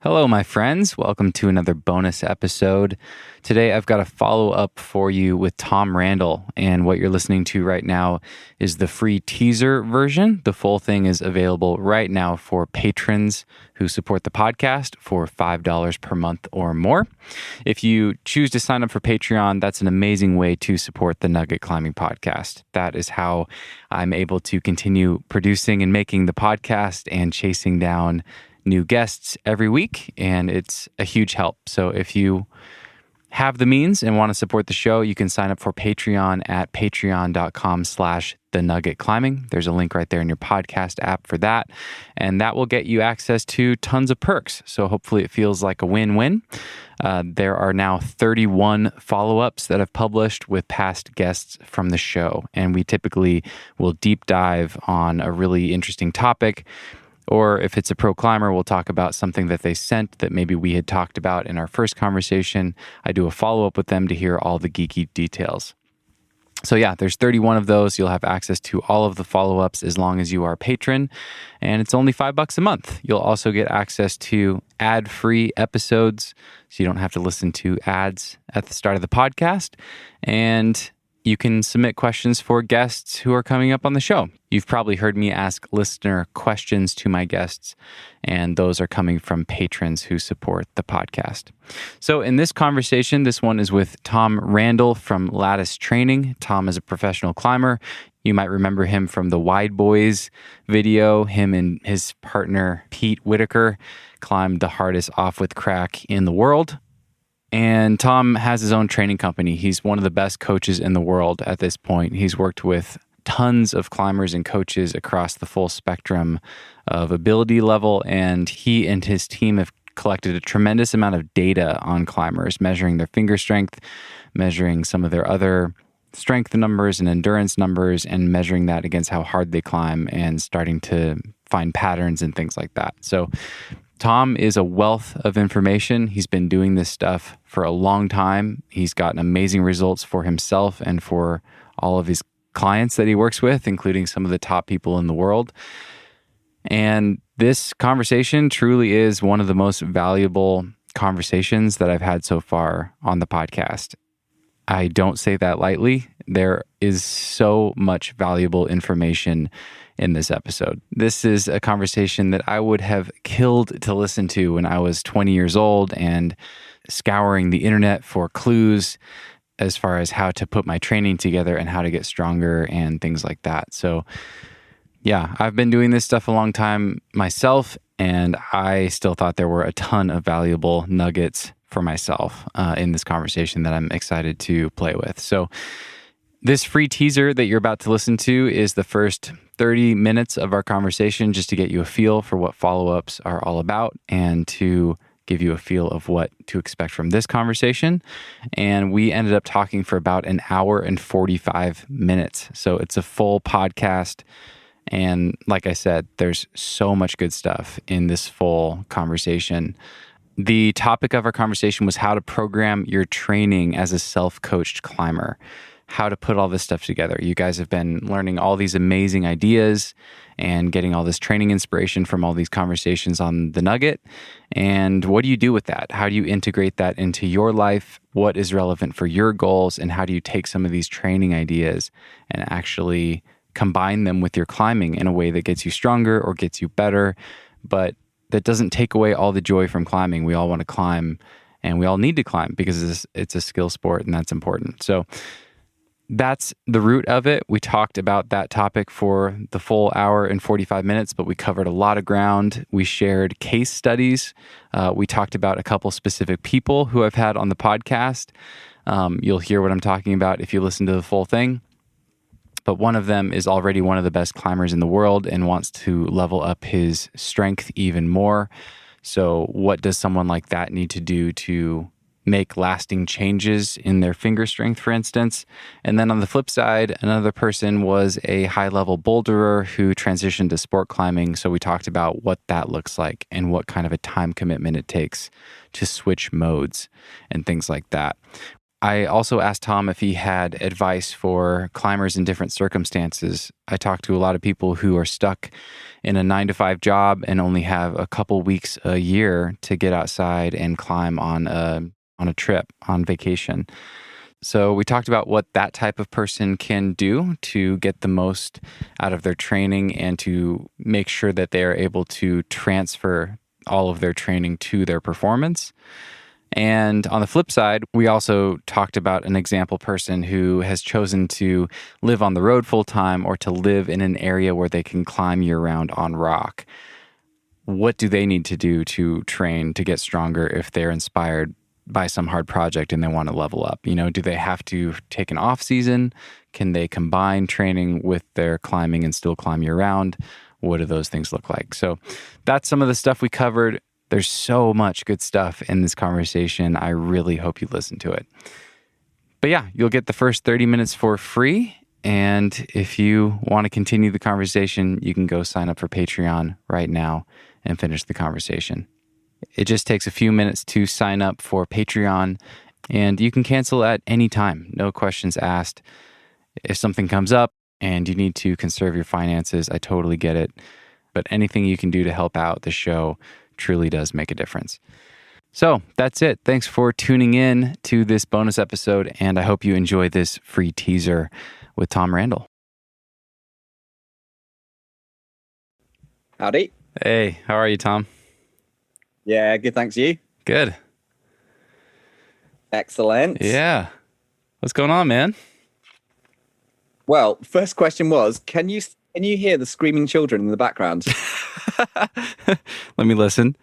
Hello, my friends. Welcome to another bonus episode. Today, I've got a follow-up for you with Tom Randall, and what you're listening to right now is the free teaser version. The full thing is available right now for patrons who support the podcast for $5 per month or more. If you choose to sign up for Patreon, that's an amazing way to support the Nugget Climbing Podcast. That is how I'm able to continue producing and making the podcast and chasing down new guests every week, and it's a huge help. So if you have the means and want to support the show, you can sign up for Patreon at patreon.com/thenuggetclimbing. There's a link right there in your podcast app for that, and that will get you access to tons of perks. So hopefully it feels like a win-win. There are now 31 follow-ups that I've published with past guests from the show, and we typically will deep dive on a really interesting topic. Or if it's a pro climber, we'll talk about something that they sent that maybe we had talked about in our first conversation. I do a follow-up with them to hear all the geeky details. So yeah, there's 31 of those. You'll have access to all of the follow-ups as long as you are a patron, and it's only $5 a month. You'll also get access to ad-free episodes, so you don't have to listen to ads at the start of the podcast, and you can submit questions for guests who are coming up on the show. You've probably heard me ask listener questions to my guests, and those are coming from patrons who support the podcast. So in this conversation, this one is with Tom Randall from Lattice Training. Tom is a professional climber. You might remember him from the Wide Boys video. Him and his partner, Pete Whitaker, climbed the hardest off-width crack in the world. And Tom has his own training company. He's one of the best coaches in the world at this point. He's worked with tons of climbers and coaches across the full spectrum of ability level, and he and his team have collected a tremendous amount of data on climbers, measuring their finger strength, measuring some of their other strength numbers and endurance numbers, and measuring that against how hard they climb and starting to find patterns and things like that. So Tom is a wealth of information. He's been doing this stuff for a long time. He's gotten amazing results for himself and for all of his clients that he works with, including some of the top people in the world. And this conversation truly is one of the most valuable conversations that I've had so far on the podcast. I don't say that lightly. There is so much valuable information in this episode. This is a conversation that I would have killed to listen to when I was 20 years old and scouring the internet for clues as far as how to put my training together and how to get stronger and things like that. So yeah, I've been doing this stuff a long time myself, and I still thought there were a ton of valuable nuggets for myself in this conversation that I'm excited to play with. So this free teaser that you're about to listen to is the first 30 minutes of our conversation, just to get you a feel for what follow-ups are all about and to give you a feel of what to expect from this conversation. And we ended up talking for about an hour and 45 minutes. So it's a full podcast. And like I said, there's so much good stuff in this full conversation. The topic of our conversation was how to program your training as a self-coached climber, how to put all this stuff together. You guys have been learning all these amazing ideas and getting all this training inspiration from all these conversations on the Nugget. And what do you do with that? How do you integrate that into your life? What is relevant for your goals? And how do you take some of these training ideas and actually combine them with your climbing in a way that gets you stronger or gets you better, but that doesn't take away all the joy from climbing? We all want to climb, and we all need to climb because it's a skill sport, and that's important. So that's the root of it. We talked about that topic for the full hour and 45 minutes, but we covered a lot of ground. We shared case studies. We talked about a couple specific people who I've had on the podcast. You'll hear what I'm talking about if you listen to the full thing. But one of them is already one of the best climbers in the world and wants to level up his strength even more. So what does someone like that need to do to make lasting changes in their finger strength, for instance? And then on the flip side, another person was a high-level boulderer who transitioned to sport climbing. So we talked about what that looks like and what kind of a time commitment it takes to switch modes and things like that. I also asked Tom if he had advice for climbers in different circumstances. I talked to a lot of people who are stuck in a 9-to-5 job and only have a couple weeks a year to get outside and climb on a trip, on vacation. So we talked about what that type of person can do to get the most out of their training and to make sure that they are able to transfer all of their training to their performance. And on the flip side, we also talked about an example person who has chosen to live on the road full time or to live in an area where they can climb year round on rock. What do they need to do to train to get stronger if they're inspired by some hard project and they want to level up? You know, do they have to take an off season? Can they combine training with their climbing and still climb year round? What do those things look like? So that's some of the stuff we covered. There's so much good stuff in this conversation. I really hope you listen to it. But yeah, you'll get the first 30 minutes for free. And if you want to continue the conversation, you can go sign up for Patreon right now and finish the conversation. It just takes a few minutes to sign up for Patreon, and you can cancel at any time. No questions asked. If something comes up and you need to conserve your finances, I totally get it. But anything you can do to help out the show truly does make a difference. So that's it. Thanks for tuning in to this bonus episode, and I hope you enjoy this free teaser with Tom Randall. Howdy. Hey, how are you, Tom? Yeah, good. Thanks. You? Good. Excellent. Yeah. What's going on, man? Well, first question was, can you hear the screaming children in the background? Let me listen.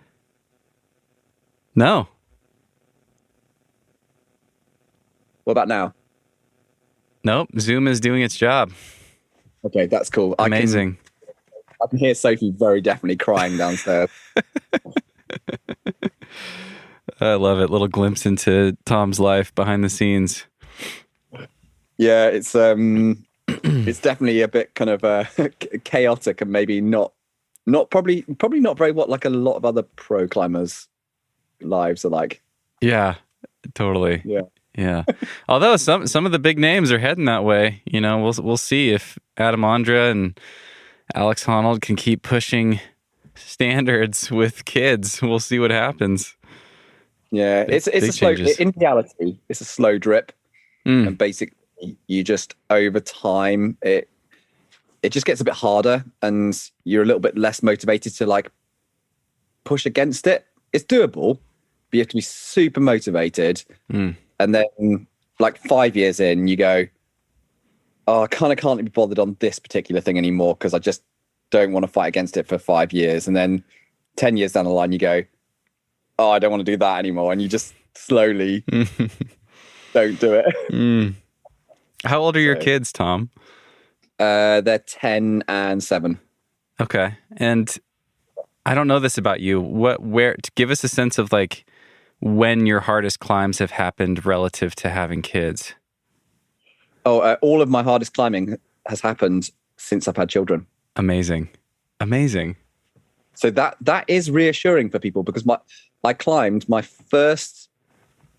No. What about now? Nope. Zoom is doing its job. Okay, that's cool. Amazing. I can hear Sophie very definitely crying downstairs. I love it. Little glimpse into Tom's life behind the scenes. Yeah, it's definitely a bit kind of chaotic and maybe not probably not very what like a lot of other pro climbers' lives are like. Yeah, totally. Yeah. Yeah. Although some of the big names are heading that way. You know, we'll see if Adam Ondra and Alex Honnold can keep pushing standards with kids. We'll see what happens. Yeah, it's a slow. In reality, it's a slow drip, and basically, you just over time it just gets a bit harder, and you're a little bit less motivated to like push against it. It's doable, but you have to be super motivated. And then, like 5 years in, you go, "Oh, I kind of can't be bothered on this particular thing anymore because I just don't want to fight against it for 5 years." And then 10 years down the line, you go, "Oh, I don't want to do that anymore." And you just slowly don't do it. How old are your kids, Tom? They're 10 and 7. Okay. And I don't know this about you. Where to give us a sense of like when your hardest climbs have happened relative to having kids? Oh, all of my hardest climbing has happened since I've had children. Amazing. So that is reassuring for people because I climbed my first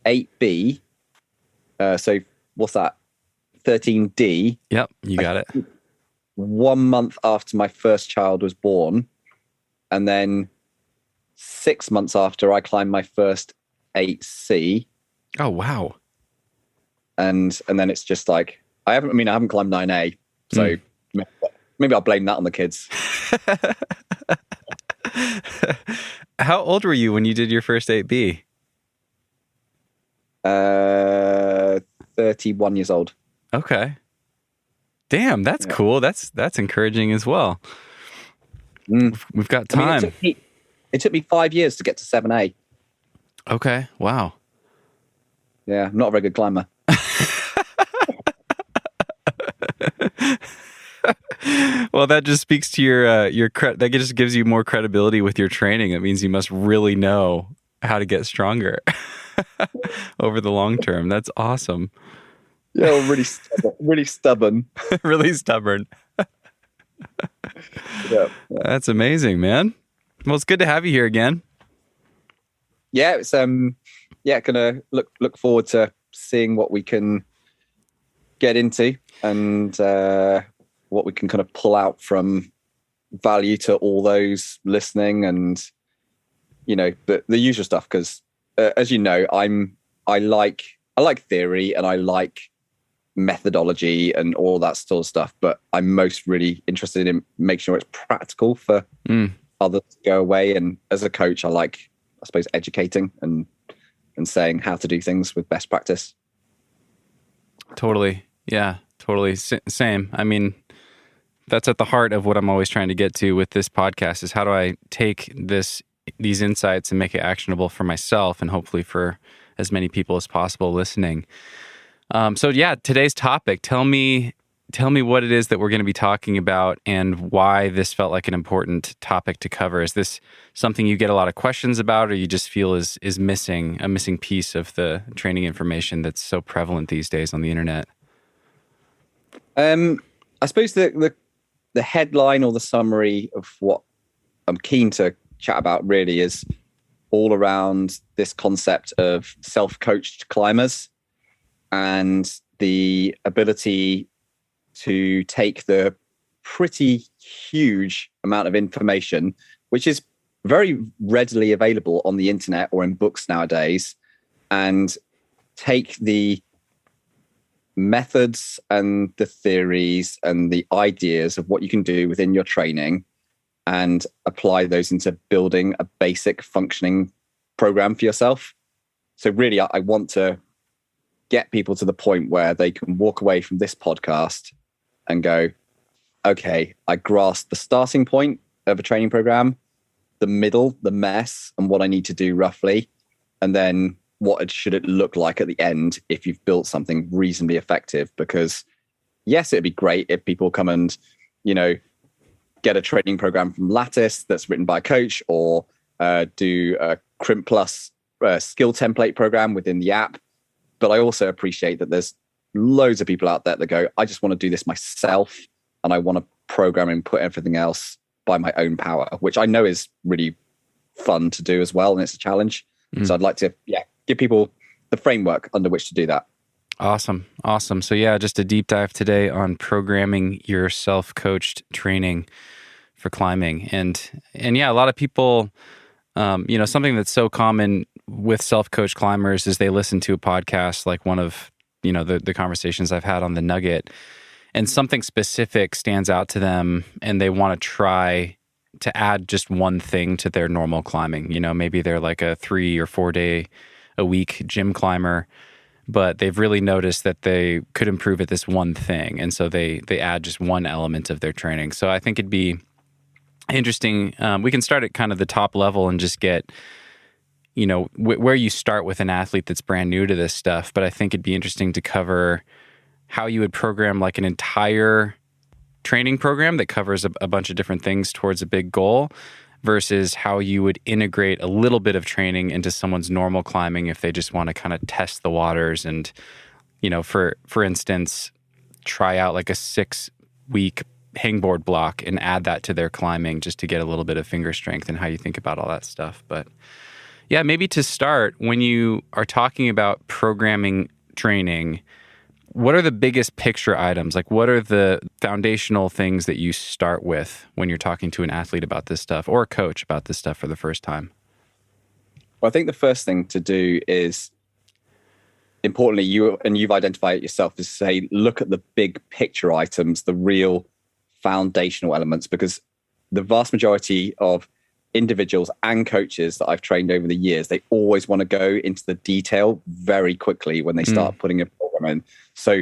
8B. So what's that? 13D. Yep, you got it. 1 month after my first child was born, and then 6 months after I climbed my first 8C. Oh wow! And then it's just like I haven't climbed 9A, so maybe I'll blame that on the kids. How old were you when you did your first 8B? 31 years old. Okay. Damn, that's cool. That's encouraging as well. We've got time. It took me 5 years to get to 7A. Okay. Wow. Yeah, I'm not a very good climber. Well, that just speaks to your that just gives you more credibility with your training. It means you must really know how to get stronger over the long term. That's awesome. Yeah, really stubborn. Really stubborn. Yeah. That's amazing, man. Well, it's good to have you here again. Yeah, it's gonna look forward to seeing what we can get into and what we can kind of pull out from value to all those listening, and the usual stuff. Because as you know, I like theory and I like methodology and all that sort of stuff, but I'm most really interested in making sure it's practical for others to go away. And as a coach, I suppose, educating and saying how to do things with best practice. Totally. Yeah, totally. Same. I mean, that's at the heart of what I'm always trying to get to with this podcast, is how do I take these insights and make it actionable for myself and hopefully for as many people as possible listening. So yeah, today's topic, tell me what it is that we're going to be talking about and why this felt like an important topic to cover. Is this something you get a lot of questions about, or you just feel is missing a missing piece of the training information that's so prevalent these days on the internet? I suppose the headline or the summary of what I'm keen to chat about really is all around this concept of self-coached climbers and the ability to take the pretty huge amount of information, which is very readily available on the internet or in books nowadays, and take the methods and the theories and the ideas of what you can do within your training and apply those into building a basic functioning program for yourself. So really, I want to get people to the point where they can walk away from this podcast and go, okay, I grasped the starting point of a training program, the middle, the mess, and what I need to do roughly, and then what should it look like at the end if you've built something reasonably effective. Because yes, it'd be great if people come and, get a training program from Lattice that's written by a coach, or do a Crimp Plus skill template program within the app. But I also appreciate that there's loads of people out there that go, I just want to do this myself, and I want to program and put everything else by my own power, which I know is really fun to do as well. And it's a challenge. So I'd like to, give people the framework under which to do that. Awesome. So yeah, just a deep dive today on programming your self-coached training for climbing. And yeah, a lot of people, something that's so common with self-coached climbers is they listen to a podcast like one of, the conversations I've had on the Nugget, and something specific stands out to them and they want to try to add just one thing to their normal climbing. Maybe they're like a 3 or 4 day a week gym climber, but they've really noticed that they could improve at this one thing. And so they add just one element of their training. So I think it'd be interesting. We can start at kind of the top level and just get, where you start with an athlete that's brand new to this stuff. But I think it'd be interesting to cover how you would program like an entire training program that covers a bunch of different things towards a big goal, versus how you would integrate a little bit of training into someone's normal climbing if they just want to kind of test the waters and, for instance, try out like a 6-week hangboard block and add that to their climbing just to get a little bit of finger strength, and how you think about all that stuff. But yeah, maybe to start, when you are talking about programming training, what are the biggest picture items? Like, what are the foundational things that you start with when you're talking to an athlete about this stuff, or a coach about this stuff for the first time? Well, I think the first thing to do is, importantly, you've identified it yourself, is say, look at the big picture items, the real foundational elements, because the vast majority of individuals and coaches that I've trained over the years, they always want to go into the detail very quickly when they start putting a program in. So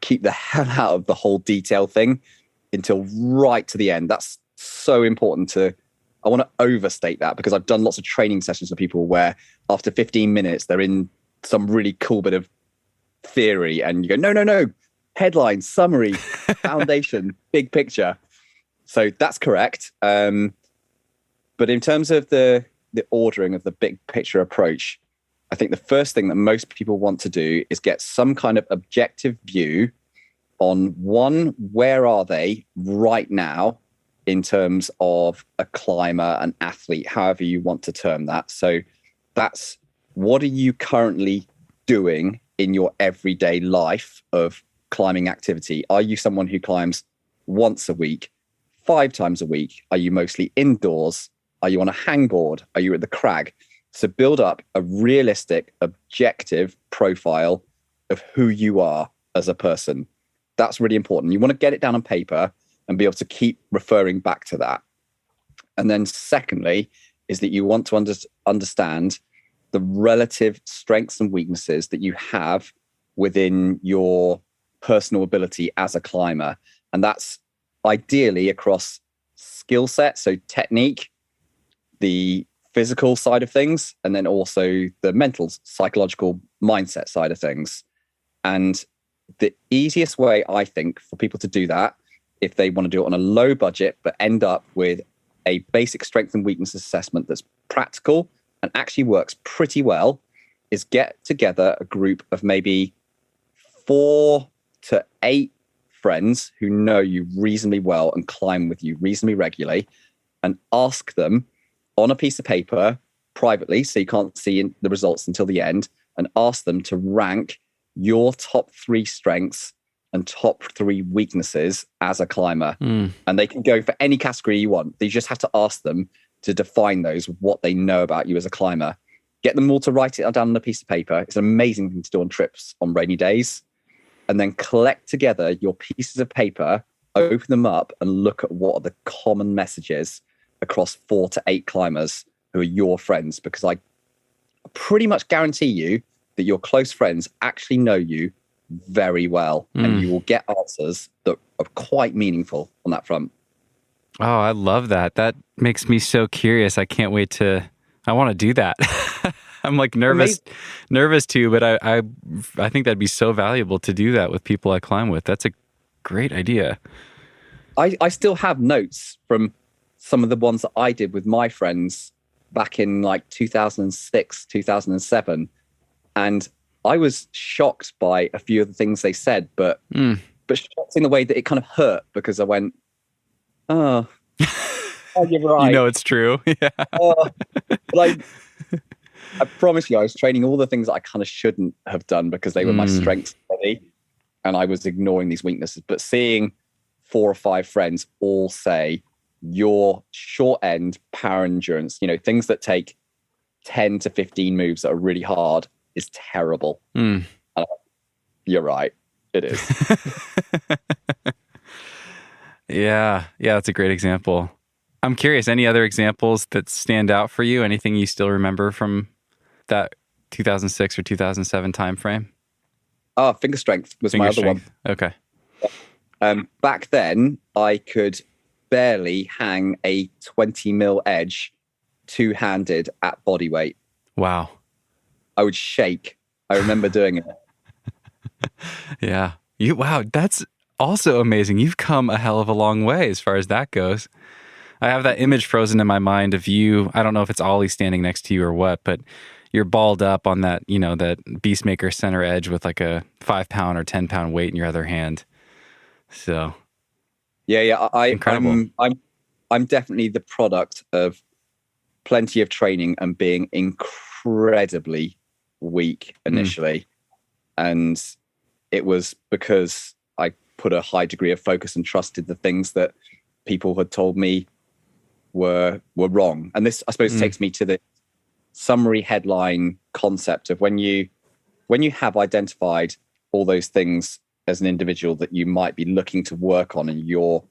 keep the hell out of the whole detail thing until right to the end. That's so important I want to overstate that, because I've done lots of training sessions with people where after 15 minutes, they're in some really cool bit of theory and you go, no, headline, summary, foundation, big picture. So that's correct. But in terms of the ordering of the big picture approach, I think the first thing that most people want to do is get some kind of objective view on, one, where are they right now in terms of a climber, an athlete, however you want to term that. So that's, what are you currently doing in your everyday life of climbing activity? Are you someone who climbs once a week, 5 times a week? Are you mostly indoors? Are you on a hangboard? Are you at the crag? So build up a realistic, objective profile of who you are as a person. That's really important. You want to get it down on paper and be able to keep referring back to that. And then secondly, is that you want to understand the relative strengths and weaknesses that you have within your personal ability as a climber. And that's ideally across skill set, so technique, the physical side of things, and then also the mental, psychological mindset side of things. And the easiest way, I think, for people to do that, if they want to do it on a low budget, but end up with a basic strength and weakness assessment that's practical and actually works pretty well, is get together a group of maybe 4 to 8 friends who know you reasonably well and climb with you reasonably regularly, and ask them on a piece of paper privately, so you can't see the results until the end, and ask them to rank your top 3 strengths and top 3 weaknesses as a climber. And they can go for any category you want. You just have to ask them to define those, what they know about you as a climber. Get them all to write it down on a piece of paper. It's an amazing thing to do on trips on rainy days. And then collect together your pieces of paper, open them up, and look at what are the common messages across 4 to 8 climbers who are your friends. Because I pretty much guarantee you that your close friends actually know you very well, and you will get answers that are quite meaningful on that front. Oh, I love that. That makes me so curious. I can't wait I want to do that. I'm like nervous too, but I think that'd be so valuable to do that with people I climb with. That's a great idea. I still have notes from some of the ones that I did with my friends back in like 2006, 2007. And I was shocked by a few of the things they said, but shocked in the way that it kind of hurt, because I went, oh you're right. You know it's true. Yeah. Like, I promise you, I was training all the things that I kind of shouldn't have done because they were my strengths already, and I was ignoring these weaknesses. But seeing 4 or 5 friends all say your short end power endurance, things that take 10 to 15 moves that are really hard, is terrible. You're right. It is. Yeah, that's a great example. I'm curious, any other examples that stand out for you? Anything you still remember from that 2006 or 2007 timeframe? Finger strength was my other one. Okay. Back then, I could barely hang a 20 mil edge two-handed at body weight. Wow. I would shake. I remember doing it. Yeah. Wow, that's also amazing. You've come a hell of a long way as far as that goes. I have that image frozen in my mind of you. I don't know if it's Ollie standing next to you or what, but you're balled up on that, that Beastmaker center edge with like a 5-pound or 10-pound weight in your other hand. So, yeah, incredible. I'm definitely the product of plenty of training and being incredibly weak initially, and it was because I put a high degree of focus and trusted the things that people had told me were wrong. And this, I suppose, takes me to the summary headline concept of when you have identified all those things as an individual that you might be looking to work on, and your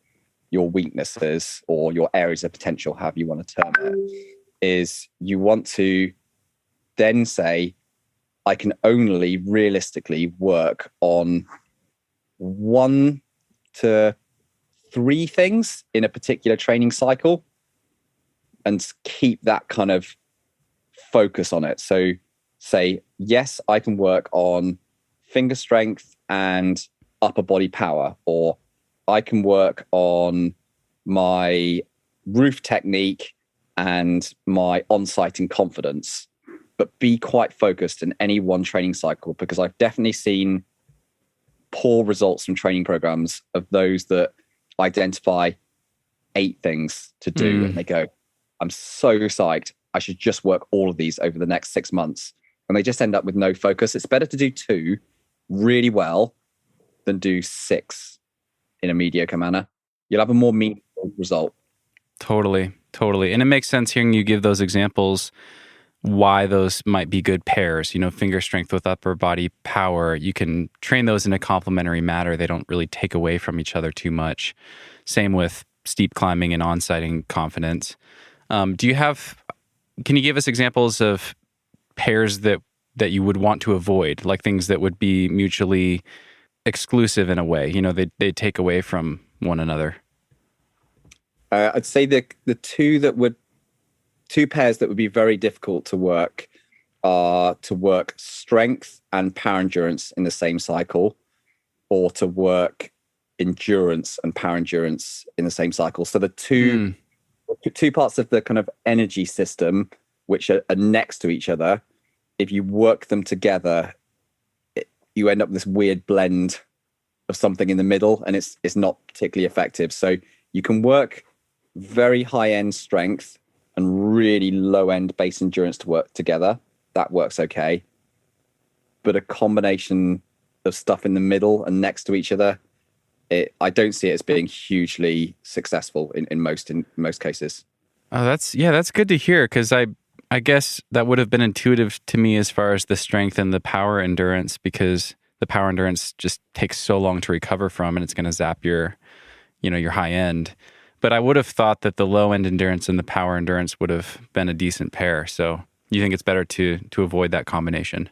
weaknesses or your areas of potential, however you want to term it, is you want to then say, I can only realistically work on 1 to 3 things in a particular training cycle, and keep that kind of focus on it. So say, yes, I can work on finger strength and upper body power, or I can work on my roof technique and my on-sighting confidence, but be quite focused in any one training cycle, because I've definitely seen poor results from training programs of those that identify 8 things to do and they go, I'm so psyched, I should just work all of these over the next 6 months. and they just end up with no focus. It's better to do 2 really well than do 6 in a mediocre manner. You'll have a more meaningful result. Totally. And it makes sense hearing you give those examples why those might be good pairs. Finger strength with upper body power. You can train those in a complementary manner. They don't really take away from each other too much. Same with steep climbing and on-sighting confidence. Can you give us examples of pairs that you would want to avoid, like things that would be mutually exclusive in a way? They take away from one another. I'd say the two pairs that would be very difficult to work are to work strength and power endurance in the same cycle, or to work endurance and power endurance in the same cycle. So the two parts of the kind of energy system, which are next to each other, if you work them together, you end up with this weird blend of something in the middle, and it's not particularly effective. So you can work very high-end strength and really low-end base endurance to work together. That works okay. But a combination of stuff in the middle and next to each other, I don't see it as being hugely successful in most cases. Oh, that's good to hear, because I guess that would have been intuitive to me as far as the strength and the power endurance, because the power endurance just takes so long to recover from, and it's going to zap your high end. But I would have thought that the low end endurance and the power endurance would have been a decent pair. So you think it's better to avoid that combination?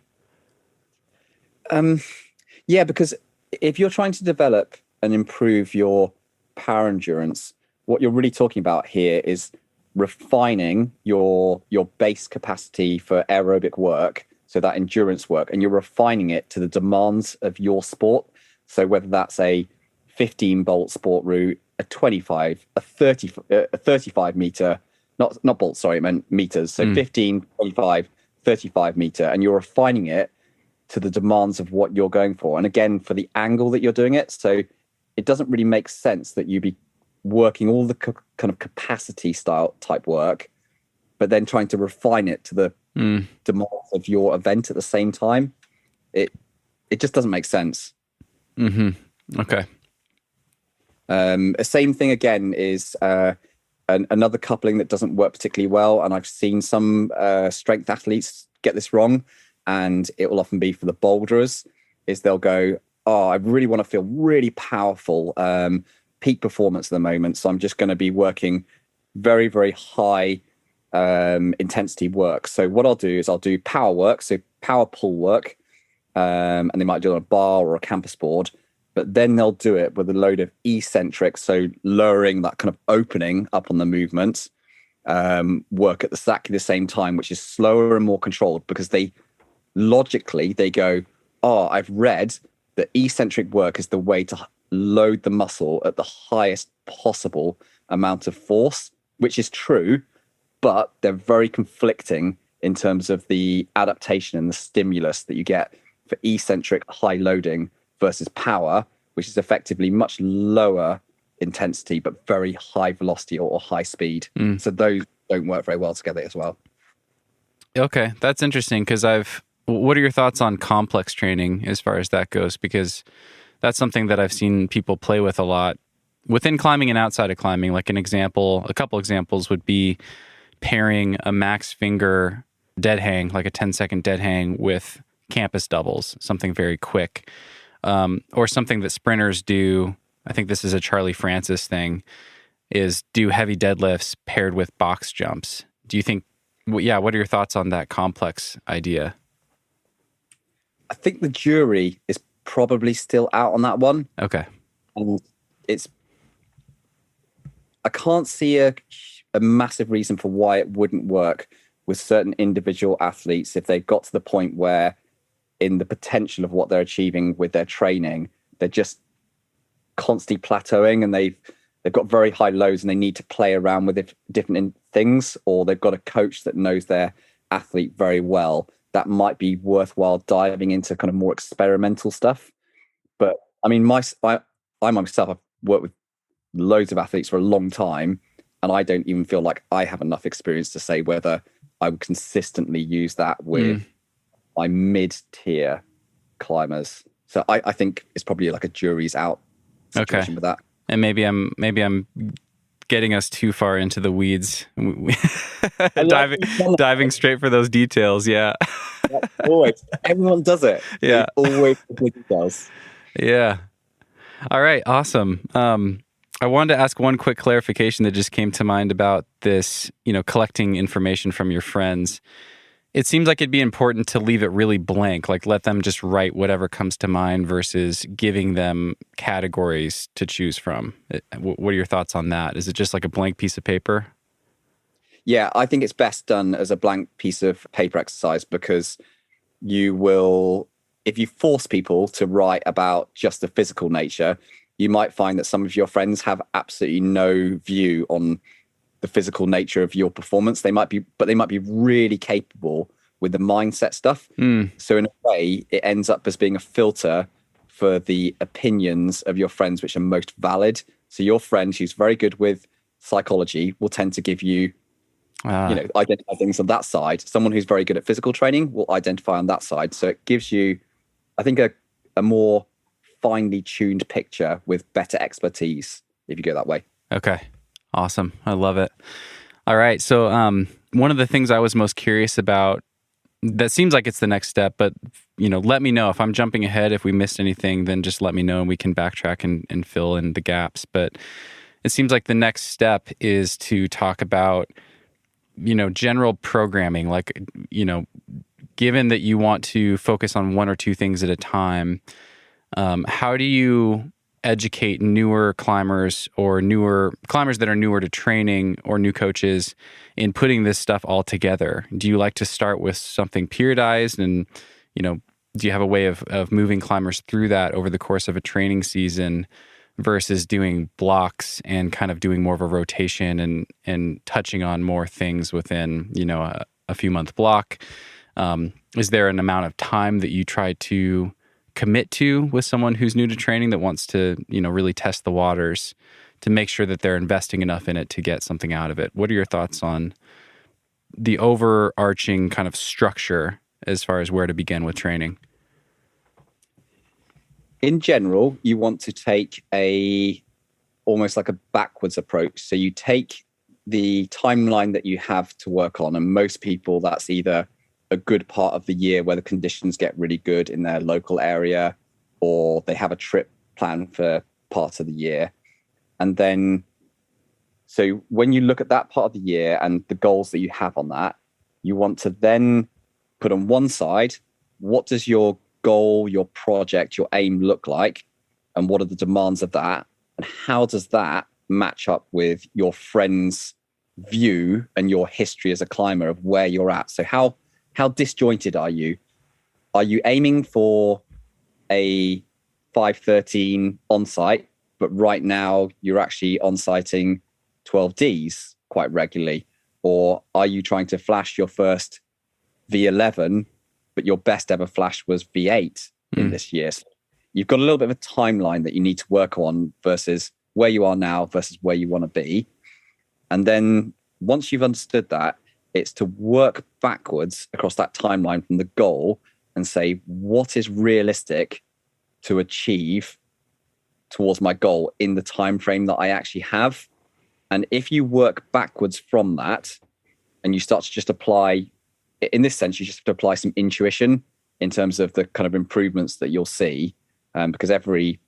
Yeah, because if you're trying to develop and improve your power endurance, what you're really talking about here is refining your base capacity for aerobic work, so that endurance work, and you're refining it to the demands of your sport. So whether that's a 15 bolt sport route, a 25, a 30, a 35 meter, not bolts, sorry, I meant meters. So 15, 25, 35 meter, and you're refining it to the demands of what you're going for. And again, for the angle that you're doing it. So it doesn't really make sense that you be working all the kind of capacity style type work, but then trying to refine it to the demands of your event at the same time. It just doesn't make sense. Okay. A same thing again is another coupling that doesn't work particularly well, and I've seen some strength athletes get this wrong, and it will often be for the boulderers, is they'll go, oh, I really want to feel really powerful, peak performance at the moment, so I'm just going to be working very, very high intensity work. So what I'll do is I'll do power work, so power pull work, and they might do it on a bar or a campus board, but then they'll do it with a load of eccentric, so lowering that kind of opening up on the movement, work at exactly the same time, which is slower and more controlled, because they go, oh, I've read that eccentric work is the way to load the muscle at the highest possible amount of force, which is true, but they're very conflicting in terms of the adaptation and the stimulus that you get for eccentric high loading versus power, which is effectively much lower intensity but very high velocity or high speed. So those don't work very well together as well. Okay, that's interesting, because what are your thoughts on complex training as far as that goes? Because that's something that I've seen people play with a lot within climbing and outside of climbing. Like a couple examples would be pairing a max finger dead hang, like a 10-second dead hang, with campus doubles, something very quick. Or something that sprinters do, I think this is a Charlie Francis thing, is do heavy deadlifts paired with box jumps. Do you think, what are your thoughts on that complex idea? I think the jury is probably still out on that one. Okay. And I can't see a massive reason for why it wouldn't work with certain individual athletes if they've got to the point where, in the potential of what they're achieving with their training, they're just constantly plateauing, and they've got very high lows, and they need to play around with different things, or they've got a coach that knows their athlete very well. That might be worthwhile diving into kind of more experimental stuff. But I mean, I myself, I've worked with loads of athletes for a long time, and I don't even feel like I have enough experience to say whether I would consistently use that with my mid-tier climbers. So I think it's probably like a jury's out situation with that. And maybe I'm getting us too far into the weeds. diving straight for those details. Yeah. Always. Everyone does it. Yeah. Always the details. Yeah. All right. Awesome. I wanted to ask one quick clarification that just came to mind about this, collecting information from your friends. It seems like it'd be important to leave it really blank, like let them just write whatever comes to mind versus giving them categories to choose from. What are your thoughts on that? Is it just like a blank piece of paper? Yeah, I think it's best done as a blank piece of paper exercise, because you will, if you force people to write about just the physical nature, you might find that some of your friends have absolutely no view on the physical nature of your performance. They might be really capable with the mindset stuff. So in a way, it ends up as being a filter for the opinions of your friends, which are most valid. So your friend who's very good with psychology will tend to give you, identify things on that side. Someone who's very good at physical training will identify on that side. So it gives you, I think, a more finely tuned picture with better expertise if you go that way. Okay. Awesome. I love it. All right. So one of the things I was most curious about, that seems like it's the next step, but let me know if I'm jumping ahead. If we missed anything, then just let me know and we can backtrack and fill in the gaps. But it seems like the next step is to talk about, general programming, like, given that you want to focus on one or two things at a time, how do you educate newer climbers or newer climbers that are newer to training or new coaches in putting this stuff all together? Do you like to start with something periodized, and, do you have a way of moving climbers through that over the course of a training season versus doing blocks and kind of doing more of a rotation and touching on more things within, a few month block? Is there an amount of time that you try to commit to with someone who's new to training that wants to, really test the waters to make sure that they're investing enough in it to get something out of it? What are your thoughts on the overarching kind of structure as far as where to begin with training? In general, you want to take almost like a backwards approach. So you take the timeline that you have to work on, and most people, that's either a good part of the year where the conditions get really good in their local area, or they have a trip planned for part of the year. And then, so when you look at that part of the year and the goals that you have on that, you want to then put on one side, what does your goal, your project, your aim look like? And what are the demands of that? And how does that match up with your friend's view and your history as a climber of where you're at? So how disjointed are you? Are you aiming for a 513 on-site, but right now you're actually on-siting 12Ds quite regularly? Or are you trying to flash your first V11, but your best ever flash was V8 in this year? So you've got a little bit of a timeline that you need to work on versus where you are now versus where you want to be. And then once you've understood that, it's to work backwards across that timeline from the goal and say, what is realistic to achieve towards my goal in the time frame that I actually have? And if you work backwards from that and you start to just apply, in this sense, you just have to apply some intuition in terms of the kind of improvements that you'll see, because every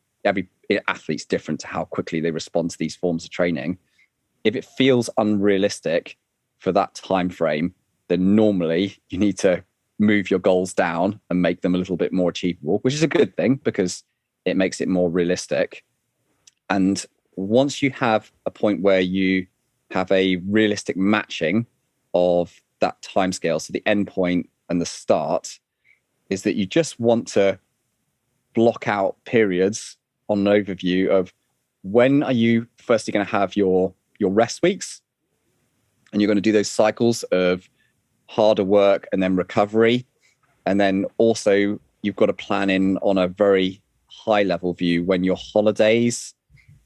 athlete's different to how quickly they respond to these forms of training. If it feels unrealistic for that time frame, then normally you need to move your goals down and make them a little bit more achievable, which is a good thing because it makes it more realistic. And once you have a point where you have a realistic matching of that timescale, so the end point and the start, is that you just want to block out periods on an overview of when are you firstly going to have your rest weeks, and you're going to do those cycles of harder work and then recovery. And then also you've got to plan in on a very high level view when your holidays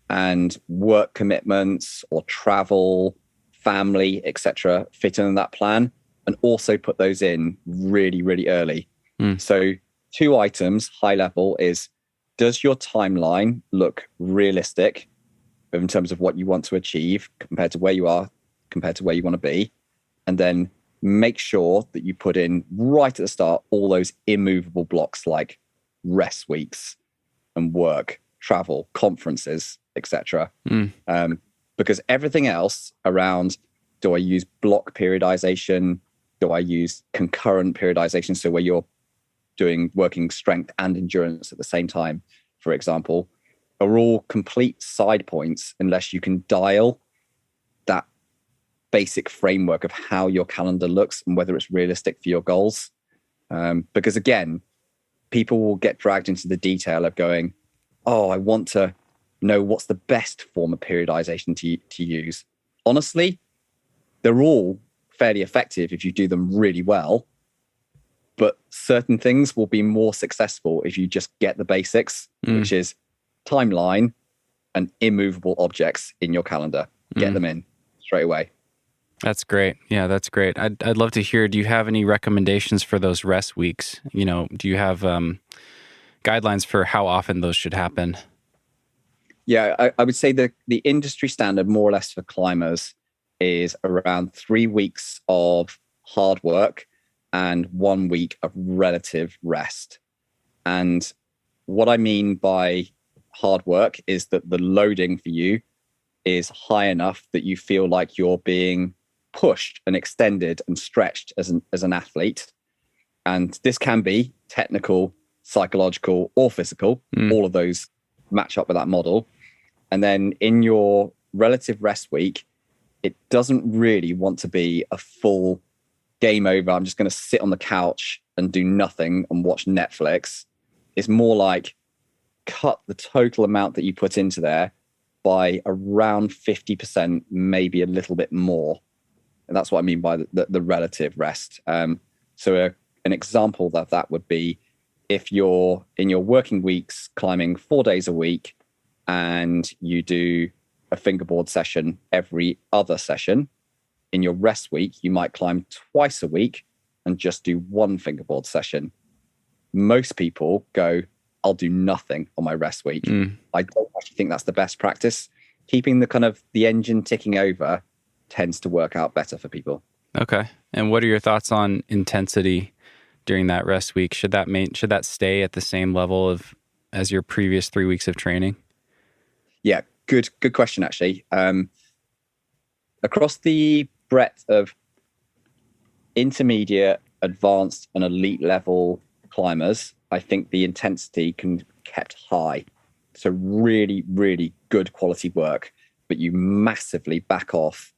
and work commitments or travel, family, etc., fit in that plan, and also put those in really, really early. So 2 items, high level, is does your timeline look realistic in terms of what you want to achieve compared to where you are, compared to where you want to be? And then make sure that you put in right at the start all those immovable blocks like rest weeks and work, travel, conferences, etc. Because everything else around, do I use block periodization? Do I use concurrent periodization? So where you're working strength and endurance at the same time, for example, are all complete side points unless you can dial that basic framework of how your calendar looks and whether it's realistic for your goals. Because again, people will get dragged into the detail of going, oh, I want to know what's the best form of periodization to use. Honestly, they're all fairly effective if you do them really well. But certain things will be more successful if you just get the basics, which is timeline and immovable objects in your calendar. Get them in straight away. That's great. Yeah, that's great. I'd love to hear, do you have any recommendations for those rest weeks? Do you have guidelines for how often those should happen? Yeah, I would say the industry standard, more or less for climbers, is around 3 weeks of hard work and 1 week of relative rest. And what I mean by hard work is that the loading for you is high enough that you feel like you're being pushed and extended and stretched as an athlete. And this can be technical, psychological, or physical. All of those match up with that model. And then in your relative rest week, it doesn't really want to be a full game over. I'm just going to sit on the couch and do nothing and watch Netflix. It's more like cut the total amount that you put into there by around 50%, maybe a little bit more. And that's what I mean by the relative rest. So an example of that would be if you're in your working weeks climbing 4 days a week and you do a fingerboard session every other session, in your rest week, you might climb twice a week and just do 1 fingerboard session. Most people go, I'll do nothing on my rest week. I don't actually think that's the best practice. Keeping the engine ticking over tends to work out better for people. Okay. And what are your thoughts on intensity during that rest week? Should that stay at the same level as your previous 3 weeks of training? Yeah, good question, actually. Across the breadth of intermediate, advanced, and elite level climbers, I think the intensity can be kept high. So really, really good quality work, but you massively back off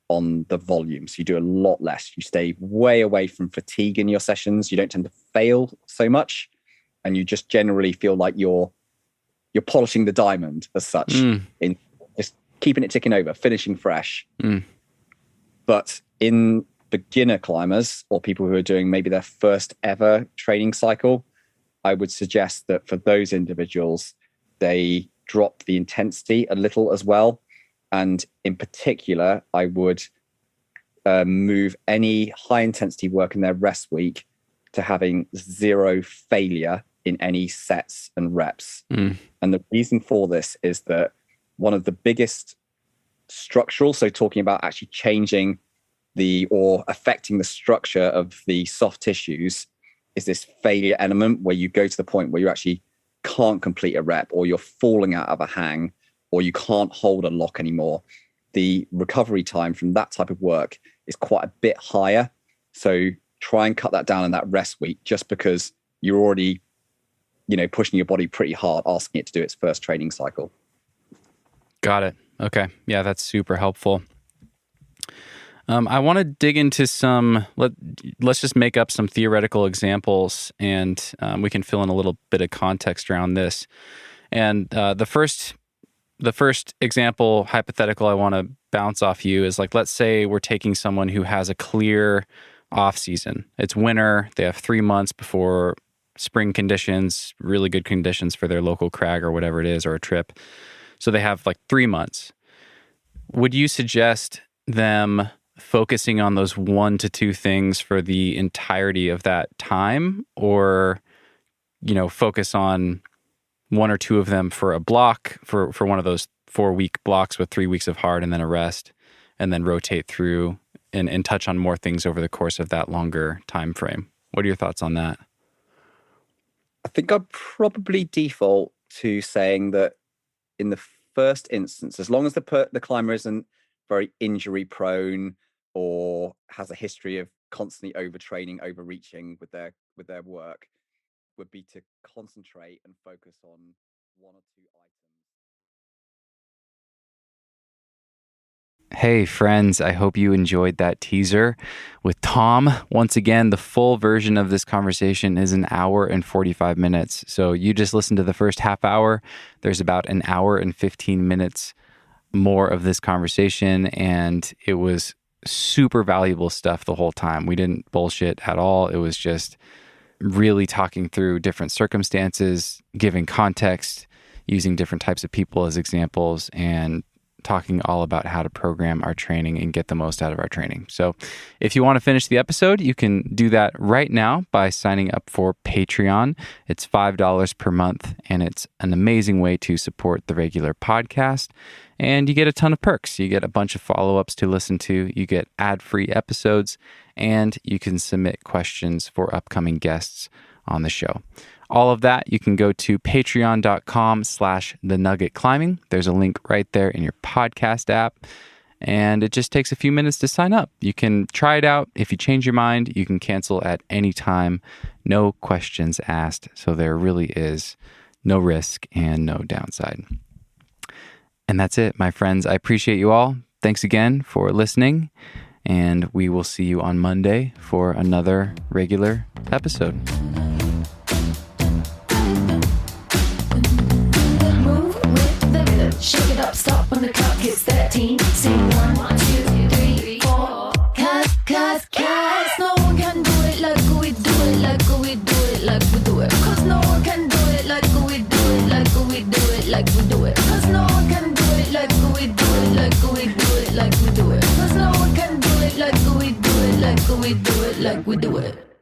on the volume. So you do a lot less. You stay way away from fatigue in your sessions. You don't tend to fail so much. And you just generally feel like you're polishing the diamond as such, in just keeping it ticking over, finishing fresh. But in beginner climbers or people who are doing maybe their first ever training cycle, I would suggest that for those individuals, they drop the intensity a little as well. And in particular, I would move any high intensity work in their rest week to having 0 failure in any sets and reps. And the reason for this is that one of the biggest structural, so talking about actually changing or affecting the structure of the soft tissues, is this failure element where you go to the point where you actually can't complete a rep, or you're falling out of a hang, or you can't hold a lock anymore. The recovery time from that type of work is quite a bit higher. So try and cut that down in that rest week, just because you're already, pushing your body pretty hard, asking it to do its first training cycle. Got it. Okay. Yeah, that's super helpful. I want to dig into let's just make up some theoretical examples, and we can fill in a little bit of context around this. And the first example, hypothetical, I want to bounce off you is let's say we're taking someone who has a clear off season. It's winter. They have 3 months before spring conditions, really good conditions for their local crag or whatever it is, or a trip. So they have 3 months. Would you suggest them focusing on those 1 to 2 things for the entirety of that time, or, focus on 1 or 2 of them for a block, for one of those 4-week blocks with 3 weeks of hard and then a rest, and then rotate through and touch on more things over the course of that longer time frame? What are your thoughts on that? I think I'd probably default to saying that in the first instance, as long as the climber isn't very injury prone or has a history of constantly overtraining, overreaching with their work, would be to concentrate and focus on 1 or 2 items. Hey friends, I hope you enjoyed that teaser with Tom. Once again, the full version of this conversation is 1 hour and 45 minutes. So you just listened to the first half hour. There's about 1 hour and 15 minutes more of this conversation, and it was super valuable stuff the whole time. We didn't bullshit at all. It was just really talking through different circumstances, giving context, using different types of people as examples, and talking all about how to program our training and get the most out of our training. So if you want to finish the episode, you can do that right now by signing up for Patreon. It's $5 per month, and it's an amazing way to support the regular podcast. And you get a ton of perks. You get a bunch of follow-ups to listen to. You get ad-free episodes, and you can submit questions for upcoming guests on the show. All of that, you can go to patreon.com/thenuggetclimbing. There's a link right there in your podcast app, and it just takes a few minutes to sign up. You can try it out. If you change your mind, you can cancel at any time. No questions asked, so there really is no risk and no downside. And that's it, my friends. I appreciate you all. Thanks again for listening, and we will see you on Monday for another regular episode. Shake it up, stop when the clock hits 13. Sing 1, 2, 3, 4. Cause no one can do it like we do it, like we do it, like we do it. Cause no one can do it like we do it, like we do it, like we do it. Cause no one can do it like we do it, like we do it, like we do it. Cause no one can do it like we do it, like we do it, like we do it.